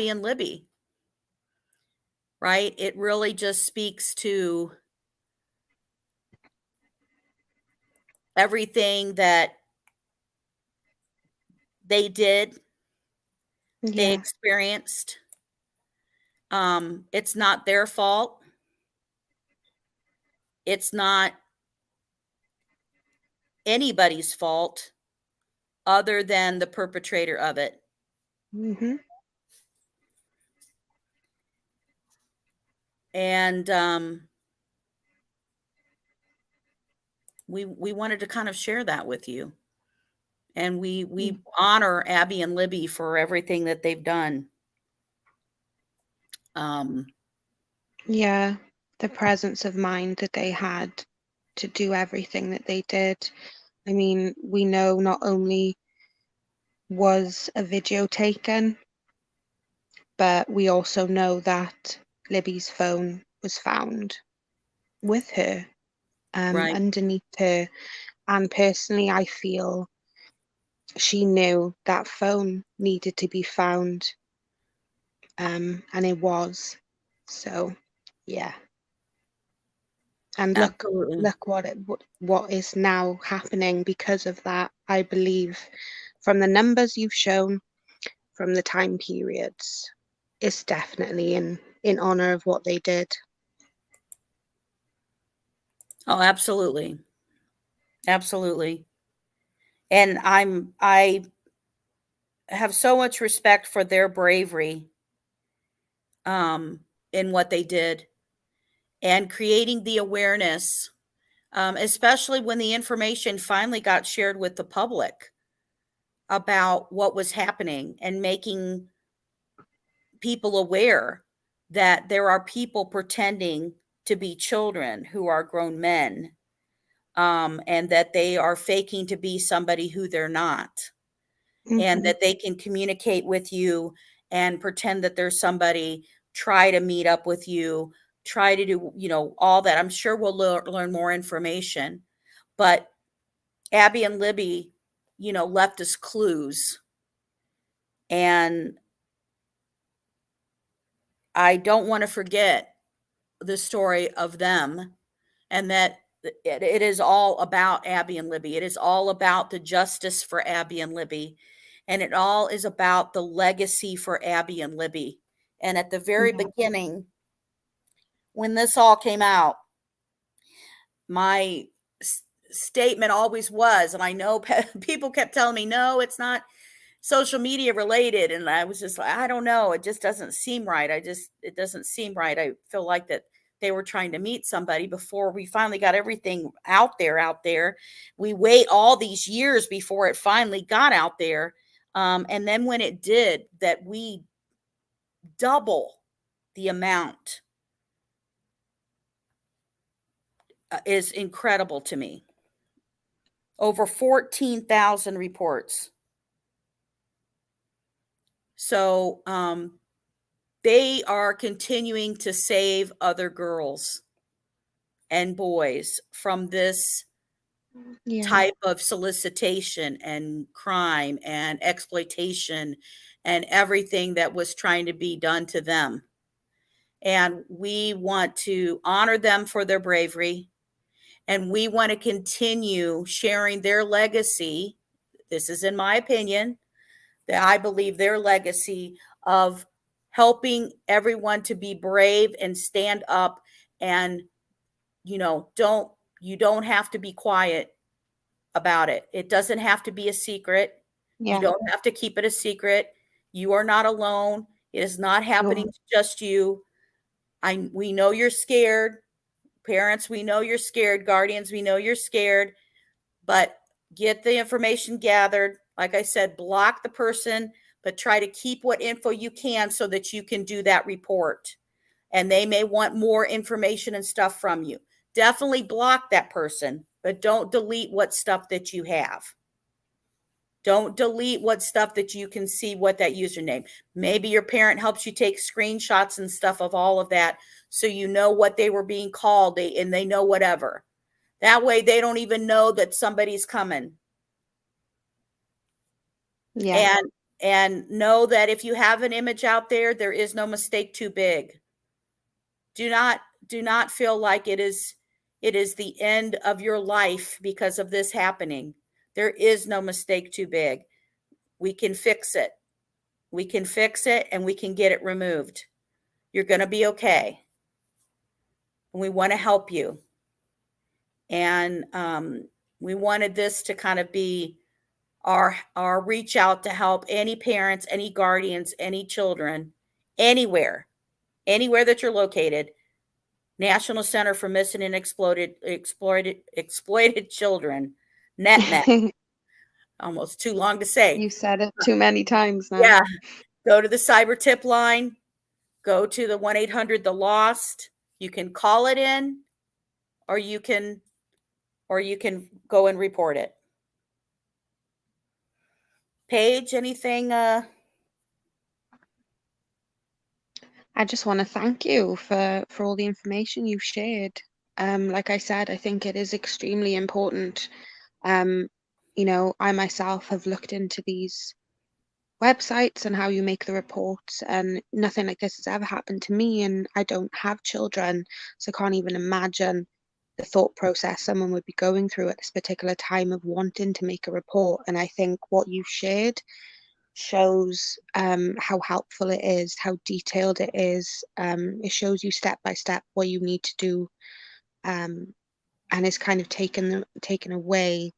and Libby. Right? It really just speaks to everything that they did, they
Yeah.
experienced. It's not their fault. It's not anybody's fault other than the perpetrator of it.
Mm-hmm.
And we wanted to kind of share that with you. And we honor Abby and Libby for everything that they've done.
Yeah. The presence of mind that they had to do everything that they did. I mean, we know not only was a video taken, but we also know that Libby's phone was found with her,
Right.
underneath her. And personally, I feel she knew that phone needed to be found, and it was. So, yeah. And
Absolutely.
look what is now happening because of that. I believe from the numbers you've shown, from the time periods, it's definitely in honor of what they did.
Oh, absolutely. Absolutely. And I have so much respect for their bravery um in what they did and creating the awareness, especially when the information finally got shared with the public about what was happening and making people aware that there are people pretending to be children who are grown men, and that they are faking to be somebody who they're not, and
Hmm.
that they can communicate with you and pretend that there's somebody, try to meet up with you, try to do, all that. I'm sure we'll learn more information, but Abby and Libby, left us clues. And I don't want to forget the story of them, and that it is all about Abby and Libby. It is all about the justice for Abby and Libby. And it all is about the legacy for Abby and Libby. And at the very
Yeah.
beginning, when this all came out, my statement always was, and I know people kept telling me, no, it's not social media related. And I was just like, I don't know. It just doesn't seem right. It doesn't seem right. I feel like that they were trying to meet somebody before we finally got everything out there. We wait all these years before it finally got out there. And then when it did, that we double the amount is incredible to me. Over 14,000 reports. So, they are continuing to save other girls and boys from this
Yeah.
type of solicitation and crime and exploitation and everything that was trying to be done to them. And we want to honor them for their bravery, and we want to continue sharing their legacy. This is in my opinion, that I believe their legacy of helping everyone to be brave and stand up, and don't you don't have to be quiet about it. It doesn't have to be a secret. You
Yeah.
don't have to keep it a secret. You are not alone. It is not happening
Sure.
to just you. We know you're scared. Parents, we know you're scared. Guardians, we know you're scared. But get the information gathered. Like I said, block the person, but try to keep what info you can so that you can do that report. And they may want more information and stuff from you. Definitely block that person, but don't delete what stuff that you have. Don't delete what stuff that you can see what that username. Maybe your parent helps you take screenshots and stuff of all of that so you know what they were being called, and they know whatever. That way they don't even know that somebody's coming.
Yeah.
And know that if you have an image out there, there is no mistake too big. Do not feel like it is the end of your life because of this happening. There is no mistake too big. We can fix it. We can fix it, and we can get it removed. You're going to be okay. And we want to help you. And we wanted this to kind of be our reach out to help any parents, any guardians, any children, anywhere that you're located. National Center for Missing and Exploited Children, NCMEC. Almost too long to say.
You said it too many times now.
Yeah, go to the CYBERTIP line. Go to the 1-800 The Lost. You can call it in, or you can go and report it. Paige, anything?
I just want to thank you for all the information you've shared. Like I said, I think it is extremely important. Um, I myself have looked into these websites and how you make the reports, and nothing like this has ever happened to me, and I don't have children, so I can't even imagine the thought process someone would be going through at this particular time of wanting to make a report. And I think what you've shared shows how helpful it is, how detailed it is. It shows you step by step what you need to do, um, and it's kind of taken away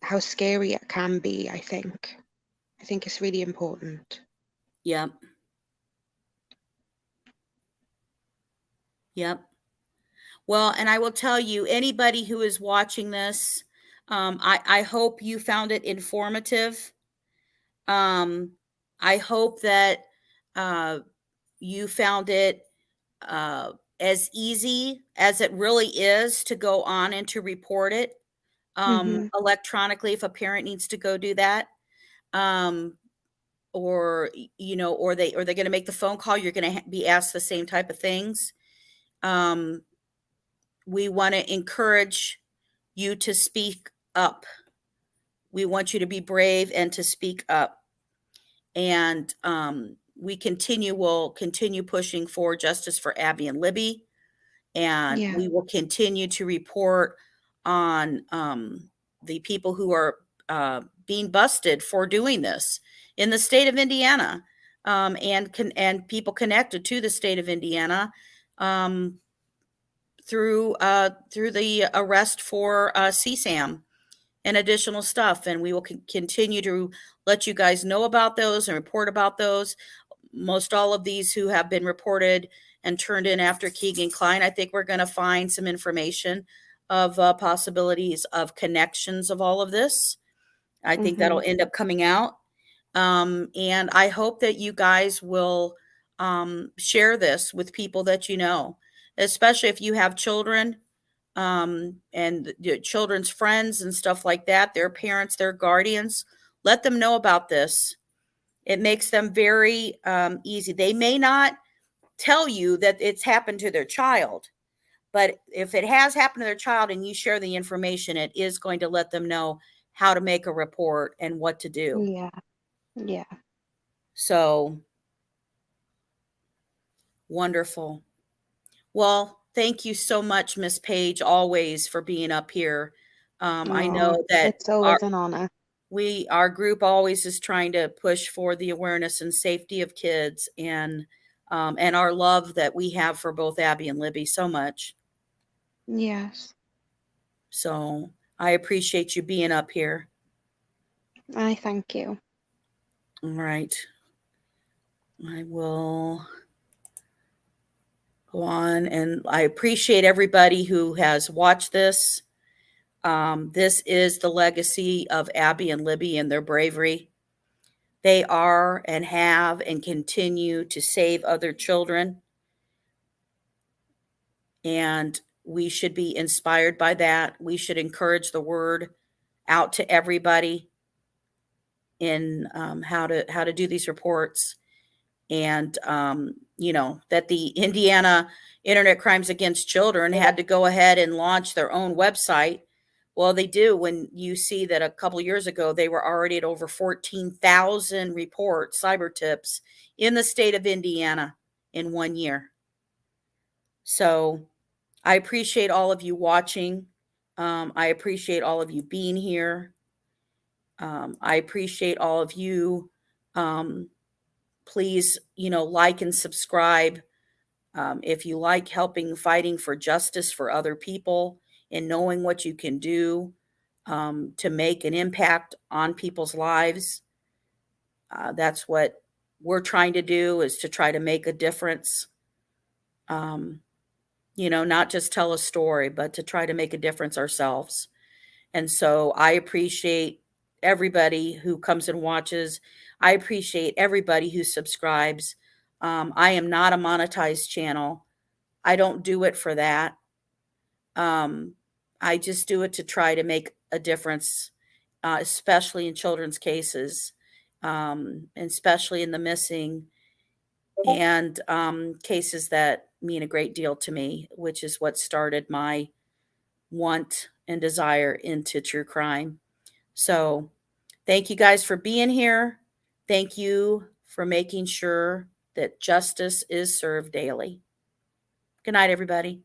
how scary it can be. I think it's really important.
Yep. Yep. Well, and I will tell you, anybody who is watching this, I hope you found it informative. I hope that uh, you found it uh, as easy as it really is to go on and to report it
Hmm.
electronically if a parent needs to go do that. Um, or or they're going to make the phone call. You're going to be asked the same type of things. Um, we want to encourage you to speak up. We want you to be brave and to speak up. And will continue pushing for justice for Abby and Libby. And
Yeah.
we will continue to report on the people who are being busted for doing this in the state of Indiana, and people connected to the state of Indiana, um, through the arrest for CSAM and additional stuff. And we will continue to let you guys know about those and report about those. Most all of these who have been reported and turned in after Keegan Klein, I think we're going to find some information of possibilities of connections of all of this. I think
Hmm.
that'll end up coming out. And I hope that you guys will share this with people that you know, especially if you have children, and your children's friends and stuff like that, their parents, their guardians. Let them know about this. It makes them very easy. They may not tell you that it's happened to their child, but if it has happened to their child and you share the information, it is going to let them know how to make a report and what to do.
Yeah. Yeah.
So wonderful. Well, thank you so much, Miss Page, always for being up here. I
Oh,
know that
it's always an honor.
our group always is trying to push for the awareness and safety of kids, and our love that we have for both Abby and Libby so much.
Yes.
So I appreciate you being up here.
I thank you.
All right. I will go on, and I appreciate everybody who has watched this. This is the legacy of Abby and Libby and their bravery. They are and have and continue to save other children. And we should be inspired by that. We should encourage the word out to everybody in how to do these reports. And that the Indiana Internet Crimes Against Children had to go ahead and launch their own website. Well, they do when you see that a couple of years ago they were already at over 14,000 reports, CYBERTIPs, in the state of Indiana in 1 year. So I appreciate all of you watching. I appreciate all of you being here. I appreciate all of you. Please, like and subscribe. If you like helping, fighting for justice for other people and knowing what you can do to make an impact on people's lives, that's what we're trying to do, is to try to make a difference. Um, not just tell a story, but to try to make a difference ourselves. And so I appreciate everybody who comes and watches. I appreciate everybody who subscribes. I am not a monetized channel. I don't do it for that. Um, I just do it to try to make a difference especially in children's cases, and especially in the missing and cases that mean a great deal to me, which is what started my want and desire into true crime. So thank you guys for being here. Thank you for making sure that justice is served daily. Good night, everybody.